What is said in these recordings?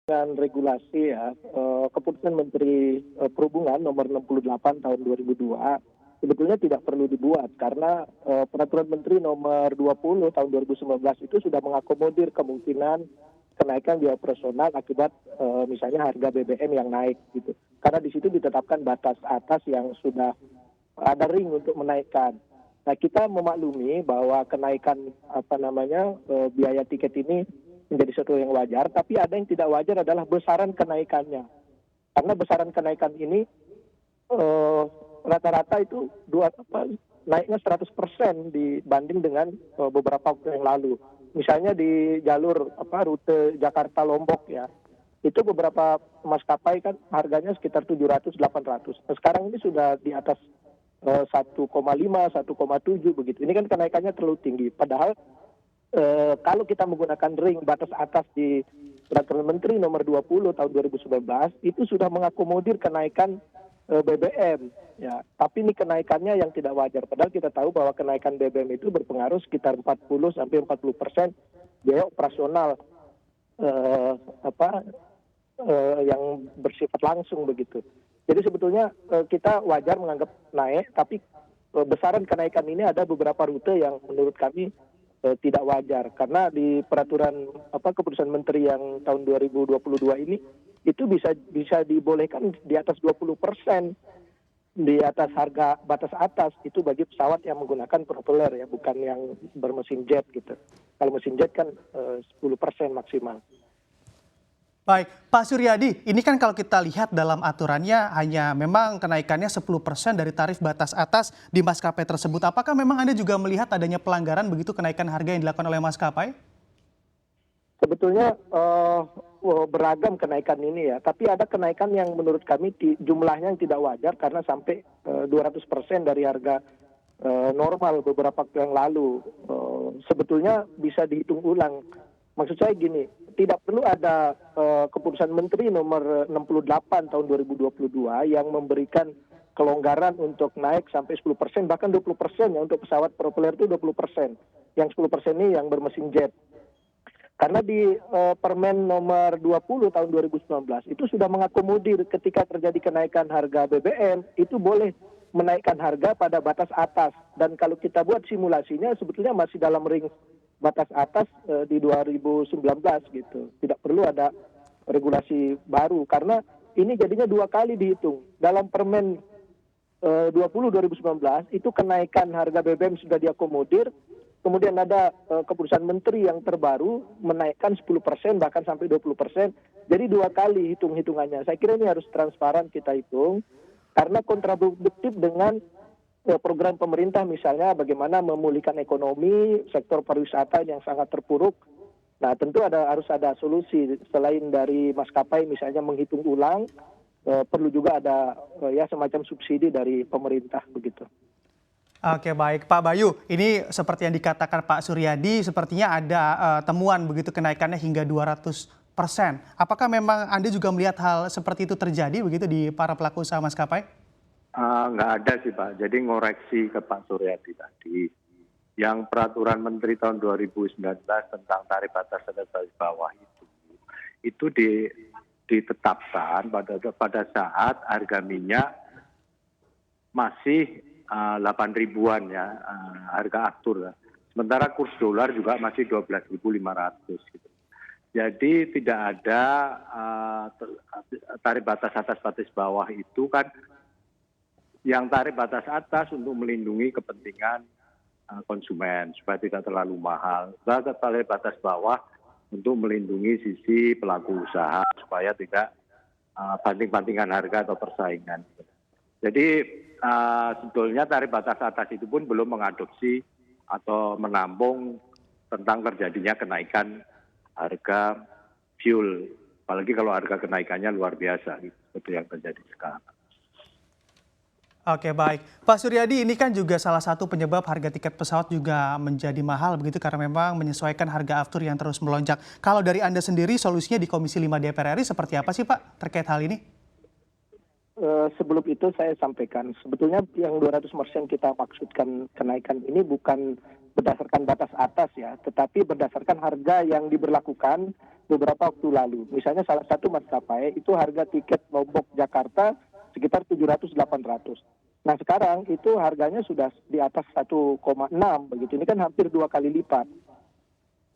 Dengan regulasi ya, keputusan Menteri Perhubungan nomor 68 tahun 2002 sebetulnya tidak perlu dibuat karena peraturan Menteri nomor 20 tahun 2019 itu sudah mengakomodir kemungkinan kenaikan biaya operasional akibat misalnya harga BBM yang naik gitu. Karena di situ ditetapkan batas atas yang sudah ada ring untuk menaikkan. Nah, kita memaklumi bahwa kenaikan biaya tiket ini menjadi sesuatu yang wajar, tapi ada yang tidak wajar adalah besaran kenaikannya. Karena besaran kenaikan ini rata-rata itu naiknya 100% dibanding dengan beberapa waktu yang lalu. Misalnya di jalur rute Jakarta Lombok ya, itu beberapa maskapai kan harganya sekitar 700-800. Nah, sekarang ini sudah di atas 1,5, 1,7 begitu. Ini kan kenaikannya terlalu tinggi. Padahal kalau kita menggunakan ring batas atas di Peraturan Menteri nomor 20 tahun 2019 itu sudah mengakomodir kenaikan BBM ya. Tapi ini kenaikannya yang tidak wajar. Padahal kita tahu bahwa kenaikan BBM itu berpengaruh sekitar 40-40% biaya operasional yang bersifat langsung begitu. Jadi sebetulnya kita wajar menganggap naik, tapi besaran kenaikan ini ada beberapa rute yang menurut kami tidak wajar. Karena di peraturan keputusan Menteri yang tahun 2022 ini itu bisa dibolehkan di atas 20% di atas harga batas atas itu bagi pesawat yang menggunakan propeller ya, bukan yang bermesin jet gitu. Kalau mesin jet kan 10% maksimal. Baik, Pak Suryadi, ini kan kalau kita lihat dalam aturannya hanya memang kenaikannya 10% dari tarif batas atas di maskapai tersebut. Apakah memang Anda juga melihat adanya pelanggaran begitu kenaikan harga yang dilakukan oleh maskapai? Sebetulnya beragam kenaikan ini ya, tapi ada kenaikan yang menurut kami jumlahnya yang tidak wajar karena sampai 200% dari harga normal beberapa waktu yang lalu. Sebetulnya bisa dihitung ulang. Maksud saya gini, tidak perlu ada keputusan Menteri nomor 68 tahun 2022 yang memberikan kelonggaran untuk naik sampai 10%, bahkan 20% ya untuk pesawat propeller itu 20%. Yang 10% ini yang bermesin jet. Karena di Permen nomor 20 tahun 2019 itu sudah mengakomodir ketika terjadi kenaikan harga BBM, itu boleh menaikkan harga pada batas atas. Dan kalau kita buat simulasinya sebetulnya masih dalam ring batas atas di 2019 gitu. Tidak perlu ada regulasi baru karena ini jadinya dua kali dihitung. Dalam Permen 20 2019 itu kenaikan harga BBM sudah diakomodir. Kemudian ada keputusan menteri yang terbaru menaikkan 10% bahkan sampai 20%. Jadi dua kali hitung-hitungannya. Saya kira ini harus transparan kita hitung karena kontradiktif dengan program pemerintah misalnya bagaimana memulihkan ekonomi sektor pariwisata yang sangat terpuruk. Nah tentu harus ada solusi selain dari maskapai misalnya menghitung ulang, perlu juga ada semacam subsidi dari pemerintah begitu. Oke baik, Pak Bayu, ini seperti yang dikatakan Pak Suryadi, sepertinya ada temuan begitu kenaikannya hingga 200%. Apakah memang Anda juga melihat hal seperti itu terjadi begitu di para pelaku usaha maskapai? Nggak ada sih Pak, jadi ngoreksi ke Pak Suryadi tadi. Yang peraturan Menteri tahun 2019 tentang tarif atas dan tarif bawah itu ditetapkan pada saat harga minyak masih 8 ribuan ya, harga aftur. Sementara kurs dolar juga masih 12.500 gitu. Jadi tidak ada tarif batas atas batas bawah itu kan. Yang tarif batas atas untuk melindungi kepentingan konsumen supaya tidak terlalu mahal. Tarif batas bawah untuk melindungi sisi pelaku usaha supaya tidak banting-bantingan harga atau persaingan. Jadi sebetulnya tarif batas atas itu pun belum mengadopsi atau menampung tentang terjadinya kenaikan harga fuel. Apalagi kalau harga kenaikannya luar biasa seperti yang terjadi sekarang. Oke baik, Pak Suryadi ini kan juga salah satu penyebab harga tiket pesawat juga menjadi mahal begitu karena memang menyesuaikan harga aftur yang terus melonjak. Kalau dari Anda sendiri solusinya di Komisi 5 DPR RI seperti apa sih Pak terkait hal ini? Sebelum itu saya sampaikan sebetulnya yang 200% kita maksudkan kenaikan ini bukan berdasarkan batas atas ya, tetapi berdasarkan harga yang diberlakukan beberapa waktu lalu. Misalnya salah satu maskapai itu harga tiket Lombok Jakarta sekitar 700-800. Nah sekarang itu harganya sudah di atas 1,6 begitu. Ini kan hampir 2 kali lipat.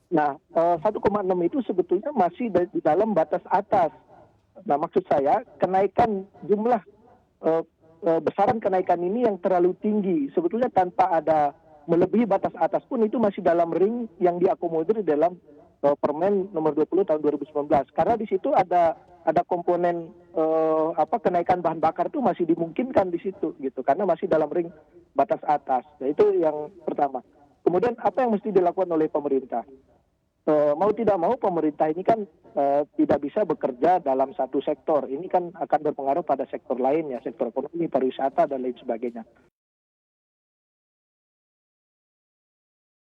Nah 1,6 itu sebetulnya masih di dalam batas atas. Nah maksud saya kenaikan jumlah besaran kenaikan ini yang terlalu tinggi. Sebetulnya tanpa ada melebihi batas atas pun itu masih dalam ring yang diakomodir dalam Permen nomor 20 tahun 2019. Karena di situ ada komponen kenaikan bahan bakar itu masih dimungkinkan di situ gitu. Karena masih dalam ring batas atas. Nah, itu yang pertama. Kemudian apa yang mesti dilakukan oleh pemerintah? Mau tidak mau pemerintah ini kan tidak bisa bekerja dalam satu sektor. Ini kan akan berpengaruh pada sektor lain ya, sektor ekonomi, pariwisata dan lain sebagainya.